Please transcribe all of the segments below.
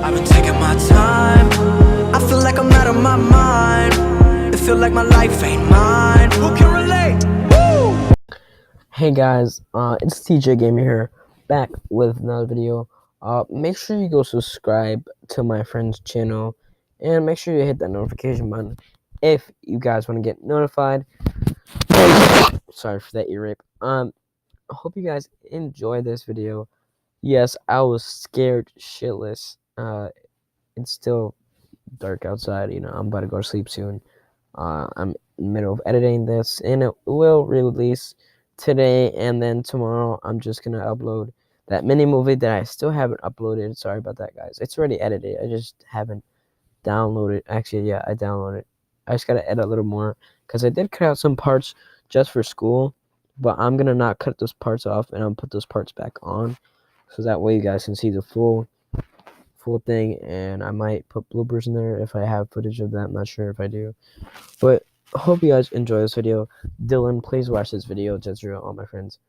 I've been taking my time. I feel like I'm out of my mind. It feel like my life ain't mine. Who can relate? Woo! Hey guys, it's TJ Gamer here, back with another video. Make sure you go subscribe to my friend's channel, and make sure you hit that notification button if you guys want to get notified. Sorry for that ear rape. I hope you guys enjoy this video. Yes, I was scared shitless. It's still dark outside. I'm about to go to sleep soon. I'm in the middle of editing this, and it will release today, and then tomorrow I'm just gonna upload that mini movie that I still haven't uploaded. Sorry about that, guys. It's already edited. I just haven't downloaded. Actually, yeah, I downloaded. I just gotta edit a little more because I did cut out some parts just for school, but I'm gonna not cut those parts off, and I'll put those parts back on, so that way you guys can see the full thing. And I might put bloopers in there if I have footage of that. I'm not sure if I do, but I hope you guys enjoy this video. Dylan, please watch this video. Jezreel, all my friends.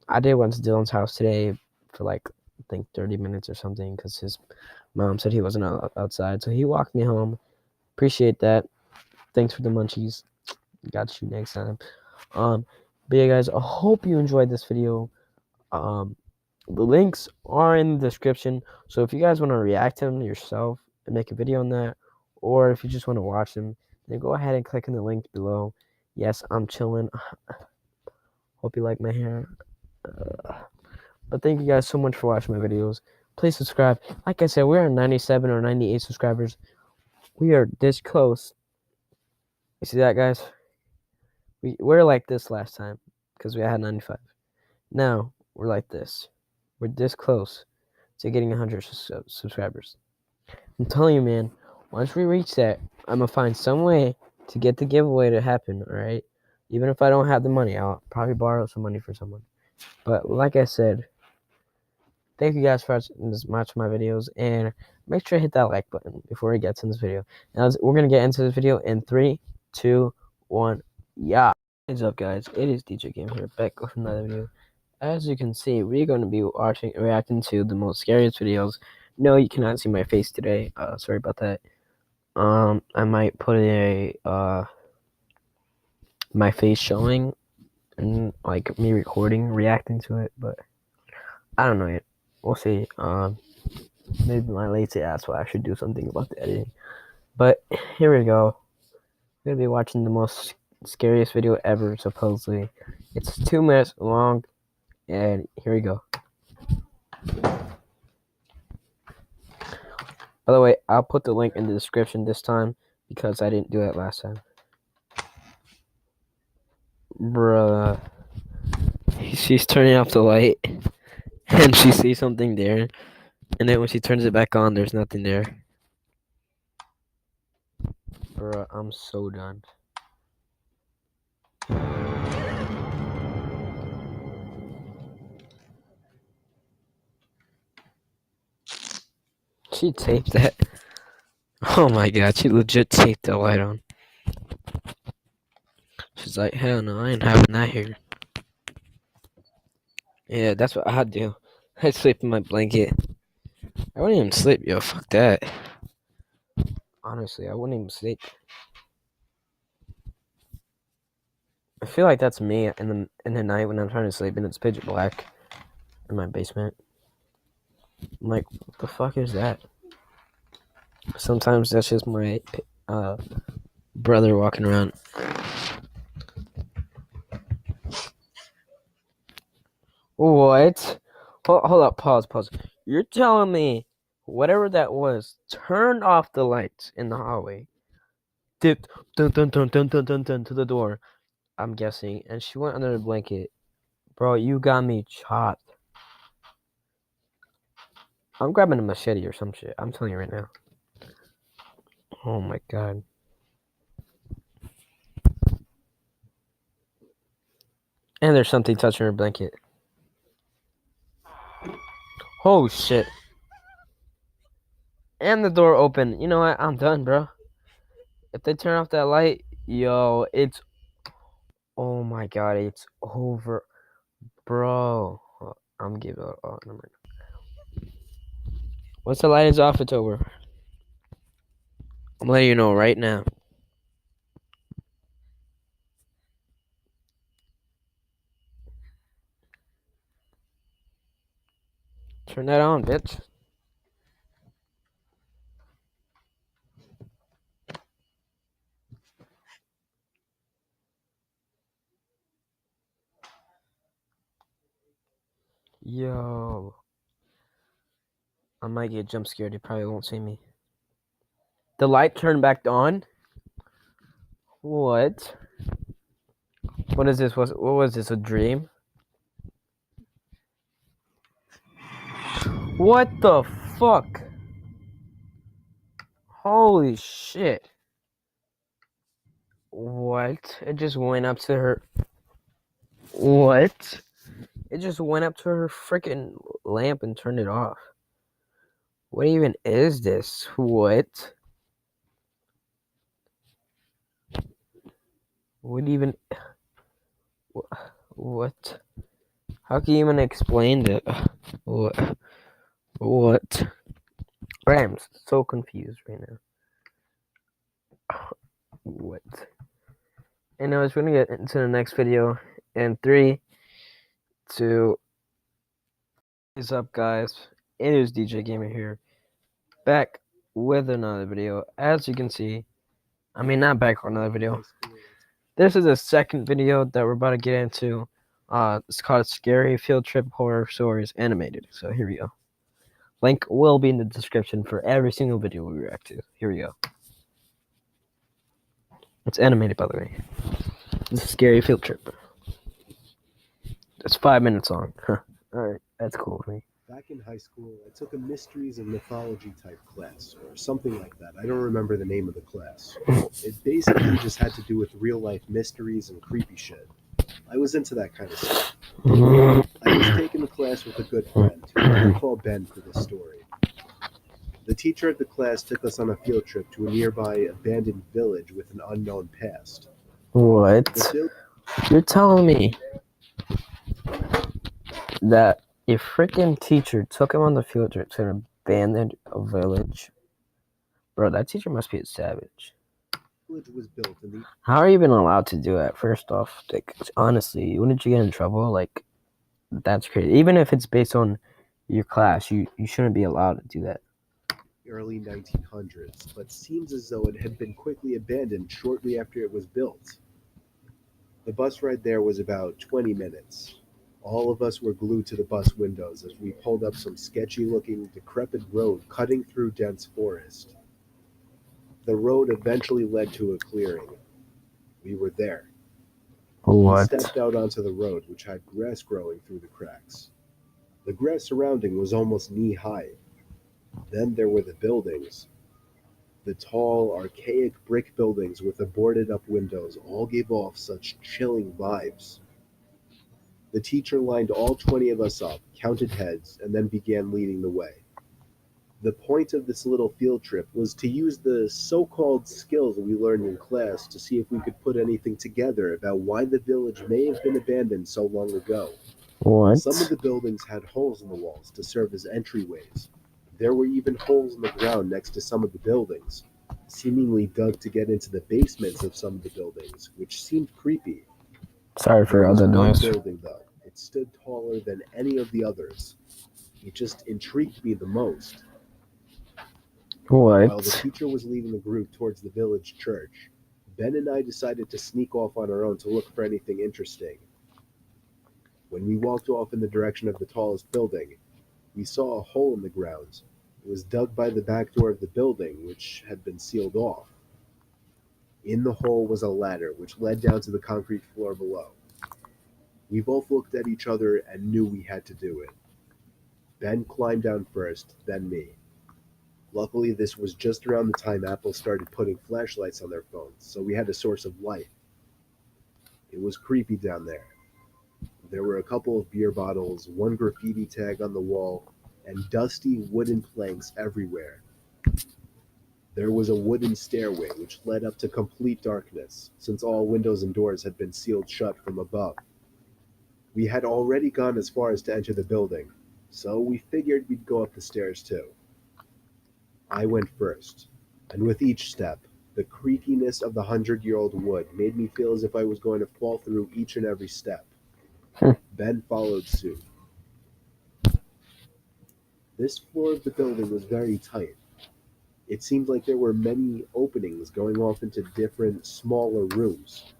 I did went to Dylan's house today for like I think 30 minutes or something because his mom said he wasn't outside, so he walked me home. Appreciate that. Thanks for the munchies. Got you next time. But yeah, guys, I hope you enjoyed this video. The links are in the description, so if you guys want to react to them yourself and make a video on that, or if you just want to watch them, then go ahead and click on the link below. Yes, I'm chilling. Hope you like my hair. But thank you guys so much for watching my videos. Please subscribe. Like I said, we're at 97 or 98 subscribers. We are this close. You see that, guys? We're like this last time because we had 95. Now we're like this. We're this close to getting 100 subscribers. I'm telling you, man, once we reach that, I'm going to find some way to get the giveaway to happen, alright? Even if I don't have the money, I'll probably borrow some money for someone. But like I said, thank you guys for watching my videos, and make sure to hit that like button before we get to this video. Now, we're going to get into this video in 3, 2, 1, yeah. What's up, guys? It is DJ Game here, back with another video. As you can see, we're going to be reacting to the most scariest videos. No, you cannot see my face today. Sorry about that. I might put my face showing and like me recording, reacting to it, but I don't know yet. We'll see. Maybe my lazy ass will actually do something about the editing. But here we go. We're gonna be watching the most scariest video ever, supposedly. It's 2 minutes long. And here we go. By the way, I'll put the link in the description this time because I didn't do it last time. Bruh. She's turning off the light and she sees something there. And then when she turns it back on, there's nothing there. Bruh, I'm so done. She taped that. Oh my god, she legit taped the light on. She's like, hell no, I ain't having that here. Yeah, that's what I'd do. I'd sleep in my blanket. I wouldn't even sleep, yo, fuck that. Honestly, I wouldn't even sleep. I feel like that's me in the night when I'm trying to sleep and it's pitch black in my basement. I'm like, what the fuck is that? Sometimes that's just my brother walking around. What? Hold up, pause. You're telling me whatever that was turned off the lights in the hallway, dipped dun to the door, I'm guessing, and she went under the blanket. Bro, you got me chopped. I'm grabbing a machete or some shit. I'm telling you right now. Oh my god. And there's something touching her blanket. Oh shit. And the door open. You know what? I'm done, bro. If they turn off that light, yo, it's... Oh my god, it's over. Bro. I'm giving up. Oh, never mind. Once the light is off, it's over. I'm letting you know right now. Turn that on, bitch. Yo. I might get jump scared. He probably won't see me. The light turned back on? What? What is this? What was this? A dream? What the fuck? Holy shit. What? It just went up to her. What? It just went up to her freaking lamp and turned it off. What even is this? What? What even? What? How can you even explain it? What? What? I'm so confused right now. What? Anyways, we're gonna get into the next video in 3, 2. What's up, guys? It is DJ Gamer here, back with another video. As you can see, I mean, not back with another video. This is the second video that we're about to get into. It's called Scary Field Trip Horror Stories Animated. So here we go. Link will be in the description for every single video we react to. Here we go. It's animated, by the way. It's a Scary Field Trip. It's 5 minutes long. Alright, that's cool for me. Back in high school, I took a mysteries and mythology type class, or something like that. I don't remember the name of the class. It basically just had to do with real life mysteries and creepy shit. I was into that kind of stuff. I was taking the class with a good friend, who I will call Ben for this story. The teacher of the class took us on a field trip to a nearby abandoned village with an unknown past. What? You're telling me that a freaking teacher took him on the field trip to an abandoned village? Bro, that teacher must be a savage. Village was built in the... How are you even allowed to do that? First off, like, honestly, wouldn't you get in trouble? Like, that's crazy. Even if it's based on your class, you shouldn't be allowed to do that. Early 1900s, but seems as though it had been quickly abandoned shortly after it was built. The bus ride there was about 20 minutes. All of us were glued to the bus windows as we pulled up some sketchy-looking, decrepit road cutting through dense forest. The road eventually led to a clearing. We were there. What? We stepped out onto the road, which had grass growing through the cracks. The grass surrounding was almost knee-high. Then there were the buildings. The tall, archaic brick buildings with the boarded-up windows all gave off such chilling vibes. The teacher lined all 20 of us up, counted heads, and then began leading the way. The point of this little field trip was to use the so-called skills we learned in class to see if we could put anything together about why the village may have been abandoned so long ago. What? Some of the buildings had holes in the walls to serve as entryways. There were even holes in the ground next to some of the buildings, seemingly dug to get into the basements of some of the buildings, which seemed creepy. Sorry for all the noise. One building, though. It stood taller than any of the others. It just intrigued me the most. What? While the teacher was leading the group towards the village church, Ben and I decided to sneak off on our own to look for anything interesting. When we walked off in the direction of the tallest building, we saw a hole in the ground. It was dug by the back door of the building, which had been sealed off. In the hole was a ladder, which led down to the concrete floor below. We both looked at each other and knew we had to do it. Ben climbed down first, then me. Luckily, this was just around the time Apple started putting flashlights on their phones, so we had a source of light. It was creepy down there. There were a couple of beer bottles, one graffiti tag on the wall, and dusty wooden planks everywhere. There was a wooden stairway which led up to complete darkness, since all windows and doors had been sealed shut from above. We had already gone as far as to enter the building, so we figured we'd go up the stairs too. I went first, and with each step, the creakiness of the 100-year-old wood made me feel as if I was going to fall through each and every step. Ben followed suit. This floor of the building was very tight. It seemed like there were many openings going off into different, smaller rooms.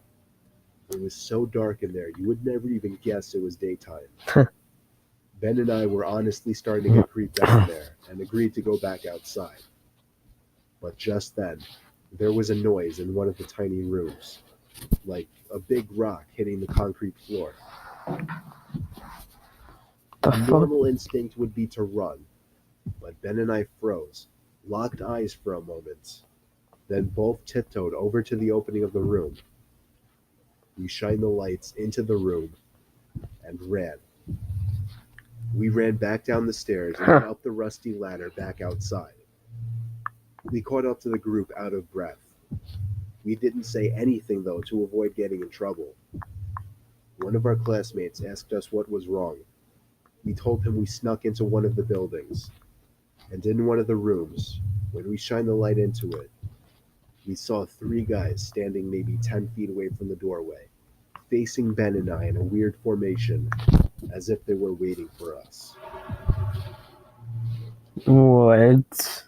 It was so dark in there, you would never even guess it was daytime. Ben and I were honestly starting to get creeped out in there and agreed to go back outside. But just then, there was a noise in one of the tiny rooms, like a big rock hitting the concrete floor. The A fuck? normal instinct would be to run, but Ben and I froze, locked eyes for a moment, then both tiptoed over to the opening of the room. We shined the lights into the room and ran. We ran back down the stairs and up the rusty ladder back outside. We caught up to the group out of breath. We didn't say anything, though, to avoid getting in trouble. One of our classmates asked us what was wrong. We told him we snuck into one of the buildings. And in one of the rooms, when we shined the light into it, we saw 3 guys standing maybe 10 feet away from the doorway, facing Ben and I in a weird formation, as if they were waiting for us. What?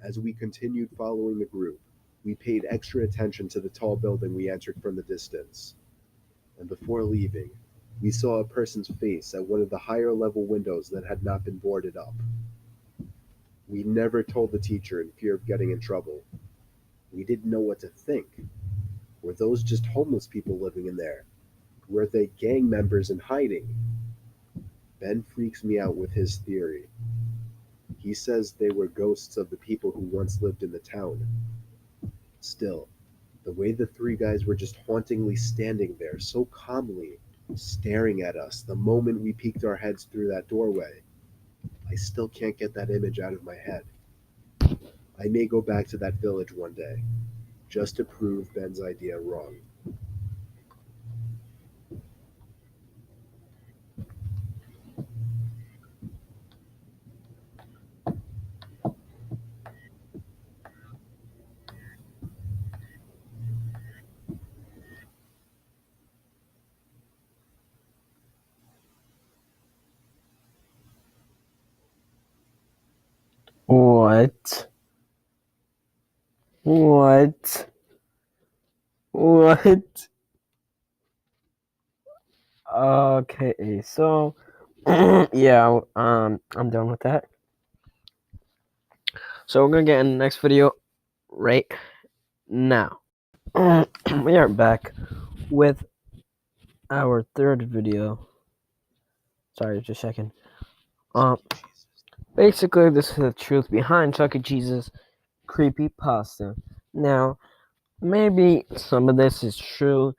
As we continued following the group, we paid extra attention to the tall building we entered from the distance. And before leaving, we saw a person's face at one of the higher level windows that had not been boarded up. We never told the teacher in fear of getting in trouble. We didn't know what to think. Were those just homeless people living in there? Were they gang members in hiding? Ben freaks me out with his theory. He says they were ghosts of the people who once lived in the town. Still, the way the 3 guys were just hauntingly standing there so calmly, staring at us the moment we peeked our heads through that doorway, I still can't get that image out of my head. I may go back to that village one day, just to prove Ben's idea wrong. What? What? What? Okay, so yeah, I'm done with that. So we're gonna get in the next video right now. We are back with our 3rd video. Sorry, just checking. Basically, this is the truth behind Chuck E. Cheese's Creepypasta. Now, maybe some of this is true,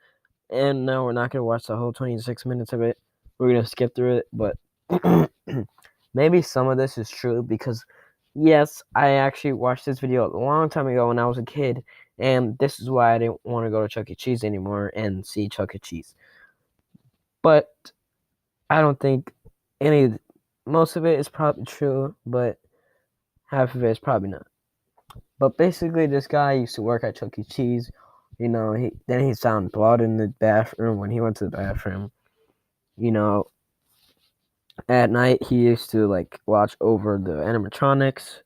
and no, we're not gonna watch the whole 26 minutes of it. We're gonna skip through it, but maybe some of this is true because, yes, I actually watched this video a long time ago when I was a kid, and this is why I didn't want to go to Chuck E. Cheese anymore and see Chuck E. Cheese. But I don't think most of it is probably true, but half of it is probably not. But basically, this guy used to work at Chuck E. Cheese. You know, he found blood in the bathroom when he went to the bathroom. You know, at night he used to like watch over the animatronics,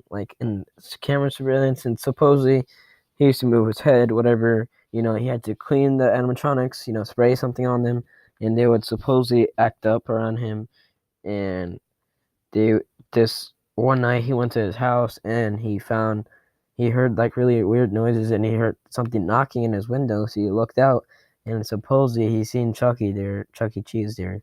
like in camera surveillance, and supposedly he used to move his head, whatever. You know, he had to clean the animatronics. You know, spray something on them, and they would supposedly act up around him. And this one night he went to his house and he heard like really weird noises, and he heard something knocking in his window. So he looked out, and supposedly he seen Chuck E. Cheese there.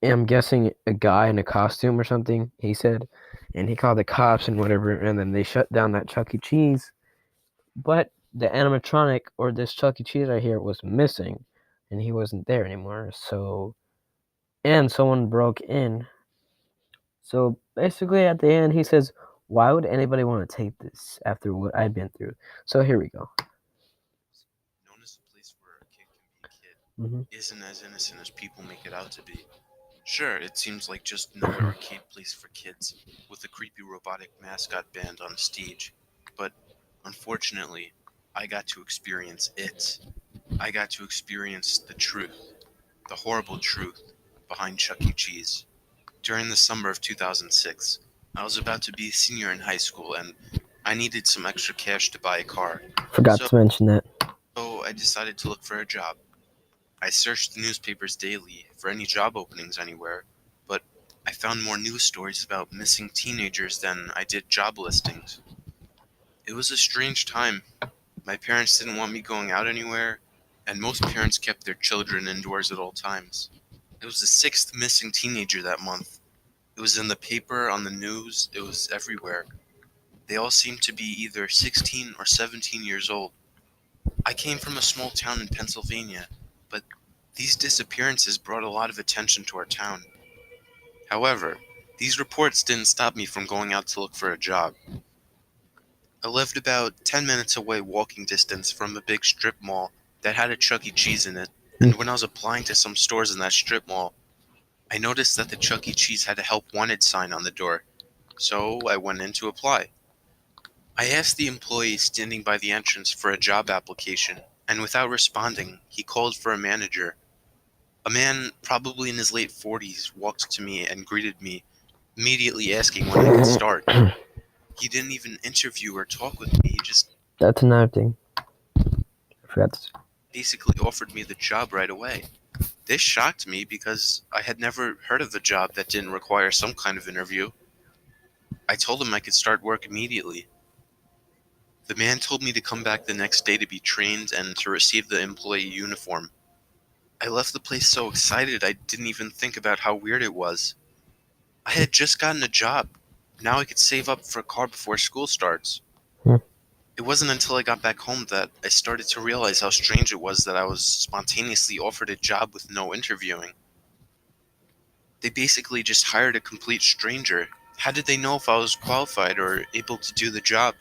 And I'm guessing a guy in a costume or something, he said. And he called the cops and whatever, and then they shut down that Chuck E. Cheese. But the animatronic, or this Chuck E. Cheese right here, was missing, and he wasn't there anymore. So, and someone broke in. So basically, at the end, he says, "Why would anybody want to take this after what I've been through?" So here we go. Known as a place where a kid can be a kid, Mm-hmm. isn't as innocent as people make it out to be. Sure, it seems like just another arcade place for kids with a creepy robotic mascot band on a stage. But unfortunately, I got to experience it. I got to experience the truth, the horrible truth behind Chuck E. Cheese. During the summer of 2006, I was about to be a senior in high school and I needed some extra cash to buy a car. Forgot to mention that. So I decided to look for a job. I searched the newspapers daily for any job openings anywhere, but I found more news stories about missing teenagers than I did job listings. It was a strange time. My parents didn't want me going out anywhere, and most parents kept their children indoors at all times. It was the sixth missing teenager that month. It was in the paper, on the news, it was everywhere. They all seemed to be either 16 or 17 years old. I came from a small town in Pennsylvania, but these disappearances brought a lot of attention to our town. However, these reports didn't stop me from going out to look for a job. I lived about 10 minutes away walking distance from a big strip mall that had a Chuck E. Cheese in it, and when I was applying to some stores in that strip mall, I noticed that the Chuck E. Cheese had a help wanted sign on the door, so I went in to apply. I asked the employee standing by the entrance for a job application, and without responding, he called for a manager. A man, probably in his late 40s, walked to me and greeted me, immediately asking when I could start. He didn't even interview or talk with me, he just That's another thing. I forgot to. basically offered me the job right away. This shocked me because I had never heard of a job that didn't require some kind of interview. I told him I could start work immediately. The man told me to come back the next day to be trained and to receive the employee uniform. I left the place so excited I didn't even think about how weird it was. I had just gotten a job. Now I could save up for a car before school starts. It wasn't until I got back home that I started to realize how strange it was that I was spontaneously offered a job with no interviewing. They basically just hired a complete stranger. How did they know if I was qualified or able to do the job?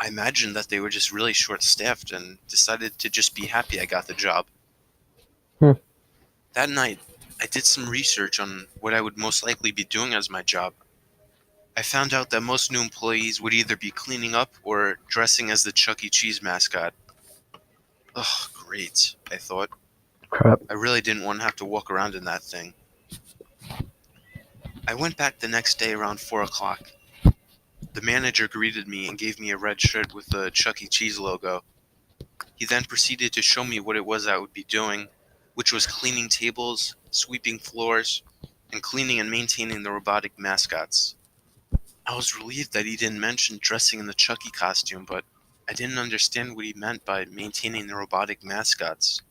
I imagined that they were just really short-staffed and decided to just be happy I got the job. That night, I did some research on what I would most likely be doing as my job. I found out that most new employees would either be cleaning up or dressing as the Chuck E. Cheese mascot. Ugh, great, I thought. Crap. I really didn't want to have to walk around in that thing. I went back the next day around 4 o'clock. The manager greeted me and gave me a red shirt with the Chuck E. Cheese logo. He then proceeded to show me what it was I would be doing, which was cleaning tables, sweeping floors, and cleaning and maintaining the robotic mascots. I was relieved that he didn't mention dressing in the Chucky costume, but I didn't understand what he meant by maintaining the robotic mascots.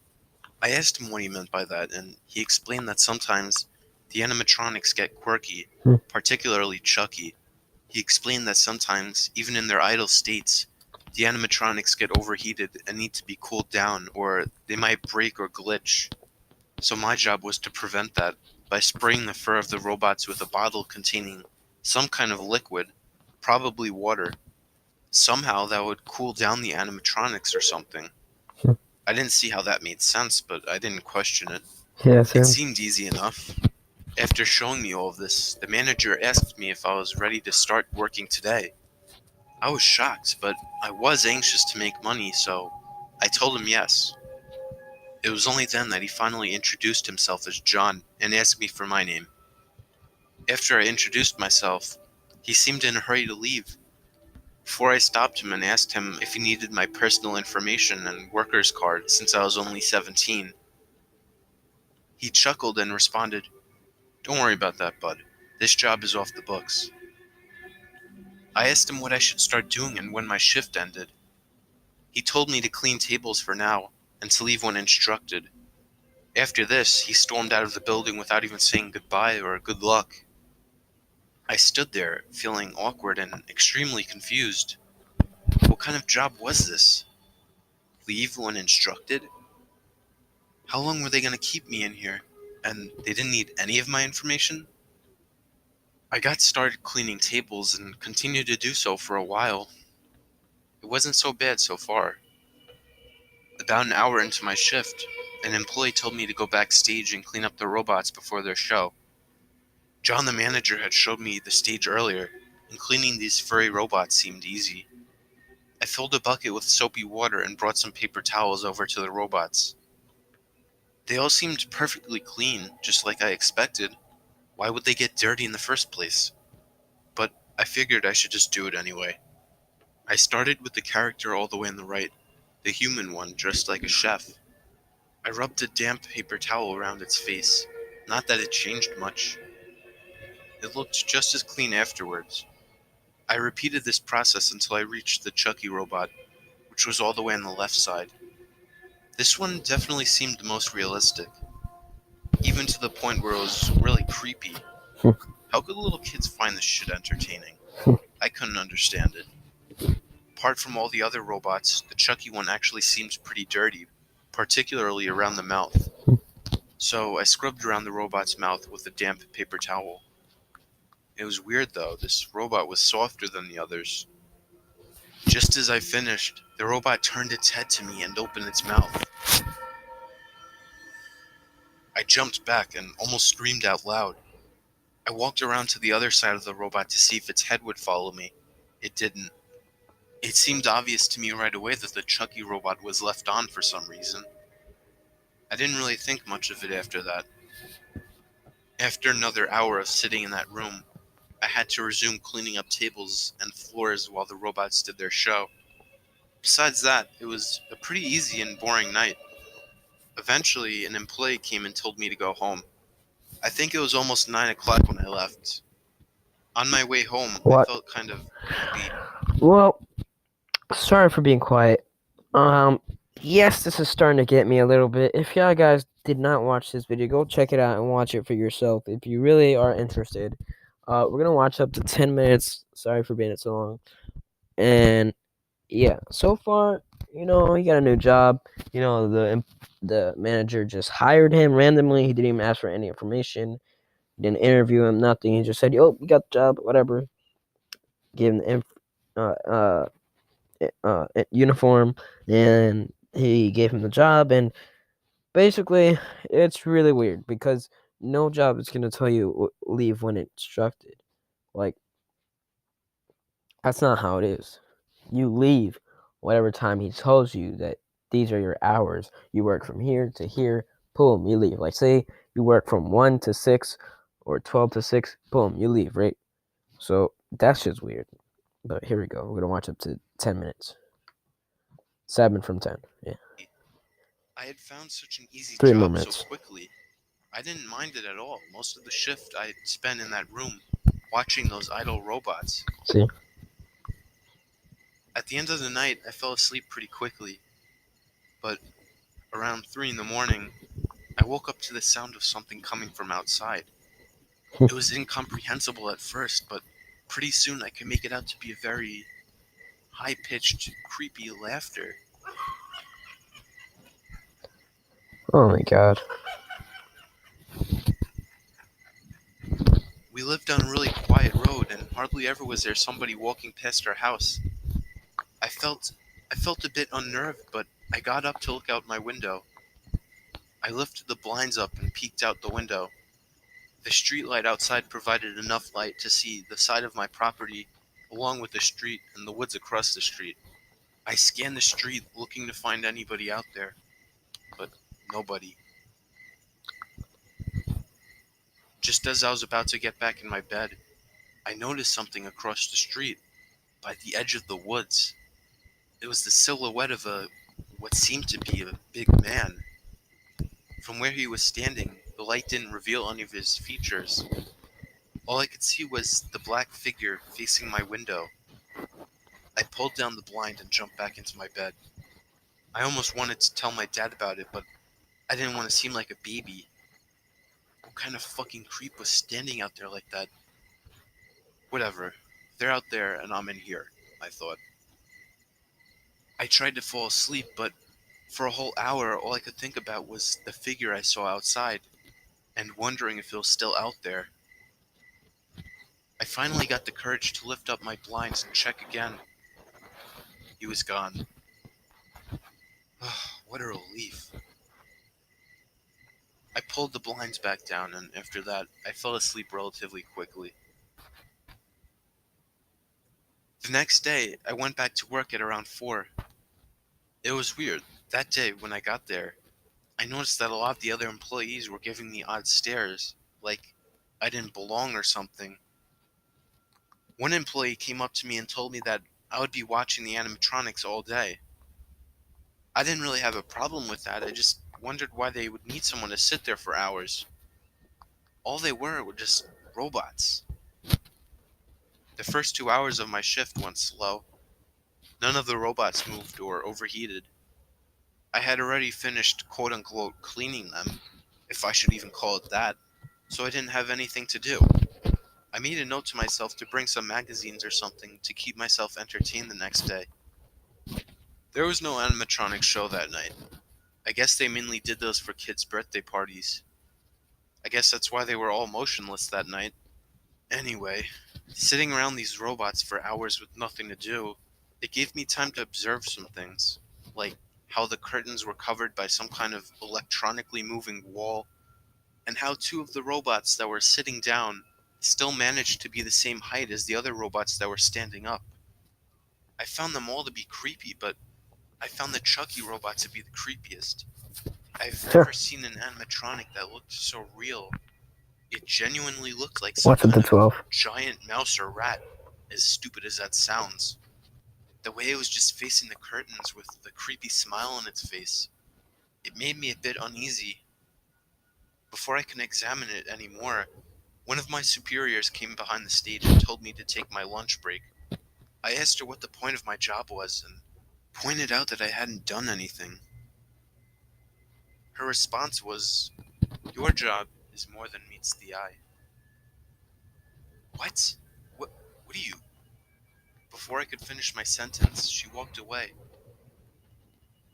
I asked him what he meant by that, and he explained that sometimes the animatronics get quirky, particularly Chucky. He explained that sometimes, even in their idle states, the animatronics get overheated and need to be cooled down, or they might break or glitch. So my job was to prevent that by spraying the fur of the robots with a bottle containing some kind of liquid, probably water. Somehow that would cool down the animatronics or something. I didn't see how that made sense, but I didn't question it. Yeah, It same. seemed easy enough. After showing me all of this, the manager asked me if I was ready to start working today. I was shocked, but I was anxious to make money, so I told him yes. It was only then that he finally introduced himself as John and asked me for my name. After I introduced myself, he seemed in a hurry to leave. Before I stopped him and asked him if he needed my personal information and worker's card since I was only 17, he chuckled and responded, "Don't worry about that, bud. This job is off the books." I asked him what I should start doing and when my shift ended. He told me to clean tables for now and to leave when instructed. After this, he stormed out of the building without even saying goodbye or good luck. I stood there, feeling awkward and extremely confused. What kind of job was this? Leave when instructed? How long were they going to keep me in here? And they didn't need any of my information? I got started cleaning tables and continued to do so for a while. It wasn't so bad so far. About an hour into my shift, An employee told me to go backstage and clean up the robots before their show. John, the manager, had showed me the stage earlier, and cleaning these furry robots seemed easy. I filled a bucket with soapy water and brought some paper towels over to the robots. They all seemed perfectly clean, just like I expected. Why would they get dirty in the first place? But I figured I should just do it anyway. I started with the character all the way on the right, the human one dressed like a chef. I rubbed a damp paper towel around its face. Not that it changed much. It looked just as clean afterwards. I repeated this process until I reached the Chucky robot, which was all the way on the left side. This one definitely seemed the most realistic, even to the point where it was really creepy. How could little kids find this shit entertaining? I couldn't understand it. Apart from all the other robots, the Chucky one actually seemed pretty dirty, particularly around the mouth. So I scrubbed around the robot's mouth with a damp paper towel. It was weird though, this robot was softer than the others. Just as I finished, the robot turned its head to me and opened its mouth. I jumped back and almost screamed out loud. I walked around to the other side of the robot to see if its head would follow me. It didn't. It seemed obvious to me right away that the Chucky robot was left on for some reason. I didn't really think much of it after that. After another hour of sitting in that room, I had to resume cleaning up tables and floors while the robots did their show. Besides that, it was a pretty easy and boring night. Eventually, an employee came and told me to go home. I think it was almost 9 o'clock when I left. On my way home, I What? felt kind of beat. Well, sorry for being quiet. Yes, this is starting to get me a little bit. If y'all guys did not watch this video, go check it out and watch it for yourself if you really are interested. We're gonna watch up to 10 minutes. Sorry for being so long. And yeah, so far, he got a new job. The manager just hired him randomly. He didn't even ask for any information. Didn't interview him, nothing. He just said, "Yo, you got the job, whatever." Gave him the uniform, and he gave him the job. And basically, it's really weird because no job is gonna tell you leave when instructed. Like, that's not how it is. You leave whatever time he tells you that these are your hours. You work from here to here, boom, you leave. Like, say you work from 1 to 6 or 12 to 6, boom, you leave, right? So that's just weird. But here we go. We're gonna watch up to 10 minutes. 7 from 10. Yeah. I had found such an easy 3 more job minutes. so quickly. I didn't mind it at all. Most of the shift I spent in that room watching those idle robots. See? At the end of the night, I fell asleep pretty quickly. But around 3 in the morning, I woke up to the sound of something coming from outside. It was incomprehensible at first, but pretty soon I could make it out to be a very high-pitched, creepy laughter. Oh my god. We lived on a really quiet road, and hardly ever was there somebody walking past our house. I felt a bit unnerved, but I got up to look out my window. I lifted the blinds up and peeked out the window. The streetlight outside provided enough light to see the side of my property, along with the street and the woods across the street. I scanned the street looking to find anybody out there, but nobody. Just as I was about to get back in my bed, I noticed something across the street, by the edge of the woods. It was the silhouette of what seemed to be a big man. From where he was standing, the light didn't reveal any of his features. All I could see was the black figure facing my window. I pulled down the blind and jumped back into my bed. I almost wanted to tell my dad about it, but I didn't want to seem like a baby. What kind of fucking creep was standing out there like that? Whatever. They're out there and I'm in here, I thought. I tried to fall asleep, but for a whole hour, all I could think about was the figure I saw outside, and wondering if it was still out there. I finally got the courage to lift up my blinds and check again. He was gone. What a relief. I pulled the blinds back down, and after that, I fell asleep relatively quickly. The next day, I went back to work at around 4. It was weird. That day, when I got there, I noticed that a lot of the other employees were giving me odd stares, like I didn't belong or something. One employee came up to me and told me that I would be watching the animatronics all day. I didn't really have a problem with that, I just wondered why they would need someone to sit there for hours. All they were just robots. The first 2 hours of my shift went slow. None of the robots moved or overheated. I had already finished quote-unquote cleaning them, if I should even call it that, so I didn't have anything to do. I made a note to myself to bring some magazines or something to keep myself entertained the next day. There was no animatronic show that night. I guess they mainly did those for kids' birthday parties. I guess that's why they were all motionless that night. Anyway, sitting around these robots for hours with nothing to do, it gave me time to observe some things, like how the curtains were covered by some kind of electronically moving wall, and how 2 of the robots that were sitting down still managed to be the same height as the other robots that were standing up. I found them all to be creepy, but I found the Chucky robot to be the creepiest. I've Sure. never seen an animatronic that looked so real. It genuinely looked like some What's with the kind 12? of giant mouse or rat, as stupid as that sounds. The way it was just facing the curtains with the creepy smile on its face, it made me a bit uneasy. Before I could examine it anymore, one of my superiors came behind the stage and told me to take my lunch break. I asked her what the point of my job was and pointed out that I hadn't done anything. Her response was, "Your job is more than meets the eye." What? What are you? Before I could finish my sentence, she walked away.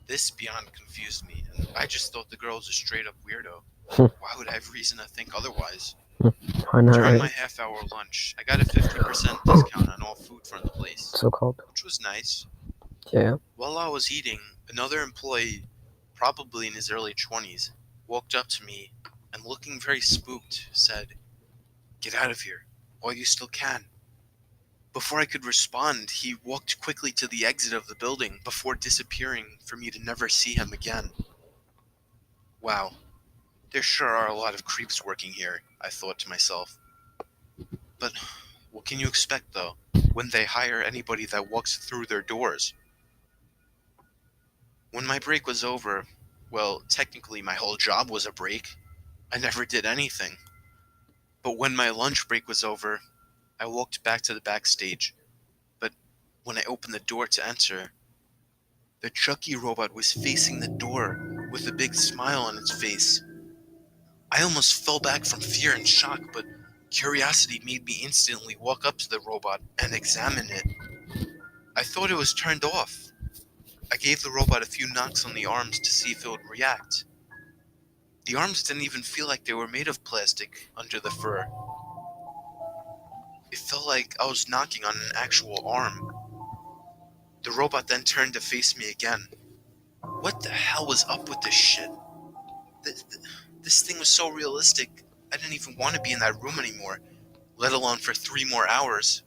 This beyond confused me, and I just thought the girl was a straight-up weirdo. Why would I have reason to think otherwise? Why not, During my right? half-hour lunch, I got a 50% discount on all food from the place, So called. which was nice. Yeah. While I was eating, another employee, probably in his early 20s, walked up to me and, looking very spooked, said, "Get out of here, while you still can." Before I could respond, he walked quickly to the exit of the building before disappearing for me to never see him again. Wow, there sure are a lot of creeps working here, I thought to myself. But what can you expect, though, when they hire anybody that walks through their doors? When my break was over, well, technically my whole job was a break. I never did anything. But when my lunch break was over, I walked back to the backstage. But when I opened the door to enter, the Chucky robot was facing the door with a big smile on its face. I almost fell back from fear and shock, but curiosity made me instantly walk up to the robot and examine it. I thought it was turned off. I gave the robot a few knocks on the arms to see if it would react. The arms didn't even feel like they were made of plastic under the fur. It felt like I was knocking on an actual arm. The robot then turned to face me again. What the hell was up with this shit? This thing was so realistic, I didn't even want to be in that room anymore, let alone for 3 more hours.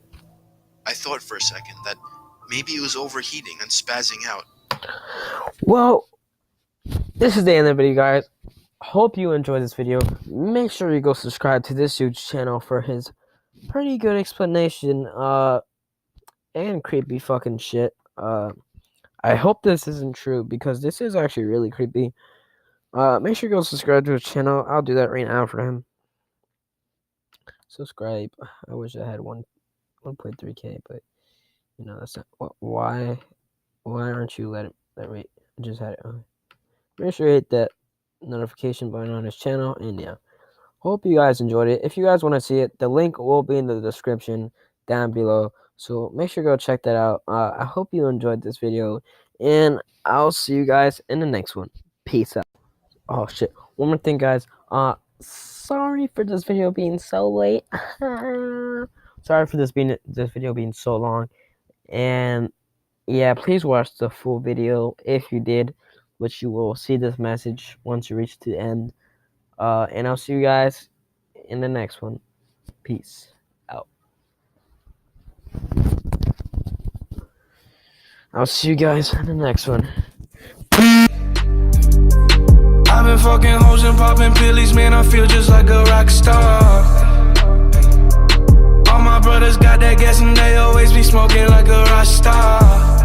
I thought for a second that maybe it was overheating and spazzing out. Well, this is the end of the video, guys. Hope you enjoyed this video. Make sure you go subscribe to this huge channel for his pretty good explanation and creepy fucking shit. I hope this isn't true because this is actually really creepy. Make sure you go subscribe to his channel. I'll do that right now for him. Subscribe. I wish I had 1.3k, but you know that's not. Why aren't you let rate? I just had it on. Make sure you hit that notification button on his channel, and yeah, hope you guys enjoyed it. If you guys want to see it, the link will be in the description down below, so make sure you go check that out. I hope you enjoyed this video, and I'll see you guys in the next one. Peace out. Oh shit, one more thing, guys. Sorry for this video being so late. Sorry for this video being so long, and yeah, please watch the full video if you did, which you will see this message once you reach the end. And I'll see you guys in the next one. Peace out. I'll see you guys in the next one. I've been fucking hoes and popping pillies, man, I feel just like a rock star. All my brothers got that gas and they always be smoking like a rock star.